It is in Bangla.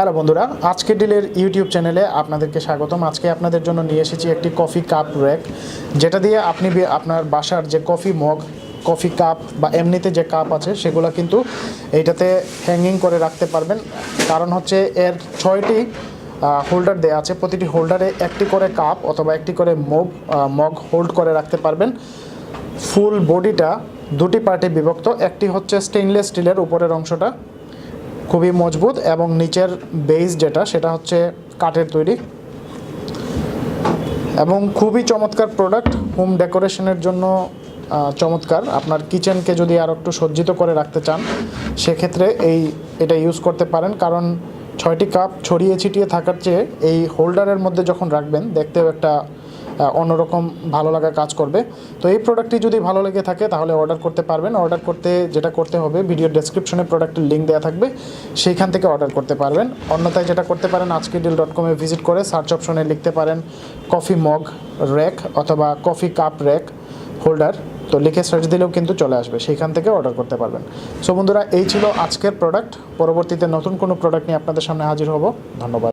হ্যালো বন্ধুরা, আজকের ডিলের ইউটিউব চ্যানেলে আপনাদেরকে স্বাগতম। আজকে আপনাদের জন্য নিয়ে এসেছি একটি কফি কাপ র্যাক, যেটা দিয়ে আপনি আপনার বাসার যে কফি মগ, কফি কাপ বা এমনিতে যে কাপ আছে সেগুলো কিন্তু এইটাতে হ্যাঙ্গিং করে রাখতে পারবেন। কারণ হচ্ছে এর 6টি হোল্ডার দেওয়া আছে, প্রতিটি হোল্ডারে একটি করে কাপ অথবা একটি করে মগ হোল্ড করে রাখতে পারবেন। ফুল বডিটা দুটি পার্টে বিভক্ত, একটি হচ্ছে স্টেইনলেস স্টিলের উপরের অংশটা খুবই মজবুত এবং নিচের বেস যেটা সেটা হচ্ছে কাঠের তৈরি এবং খুবই চমৎকার প্রোডাক্ট। হোম ডেকোরেশনের জন্য চমৎকার। আপনার কিচেনকে যদি আর একটু সজ্জিত করে রাখতে চান সেক্ষেত্রে এটা ইউজ করতে পারেন, কারণ 6টি কাপ ছড়িয়ে ছিটিয়ে থাকার চেয়ে এই হোল্ডারের মধ্যে যখন রাখবেন দেখতেও একটা অন্যরকম ভালো লাগা কাজ করবে। তো এই প্রোডাক্টটি যদি ভালো লেগে থাকে তাহলে অর্ডার করতে পারবেন। অর্ডার করতে যেটা করতে হবে, ভিডিওর ডেসক্রিপশনে প্রোডাক্টের লিঙ্ক দেওয়া থাকবে, সেইখান থেকে অর্ডার করতে পারবেন। অন্যথায় যেটা করতে পারেন, ajkerdeal.com-এ ভিজিট করে সার্চ অপশনে লিখতে পারেন কফি মগ র্যাক অথবা কফি কাপ র্যাক হোল্ডার, তো লিখে সার্চ দিলেও কিন্তু চলে আসবে, সেইখান থেকে অর্ডার করতে পারবেন। সো বন্ধুরা, এই ছিল আজকের প্রোডাক্ট। পরবর্তীতে নতুন কোনো প্রোডাক্ট নিয়ে আপনাদের সামনে হাজির হব। ধন্যবাদ।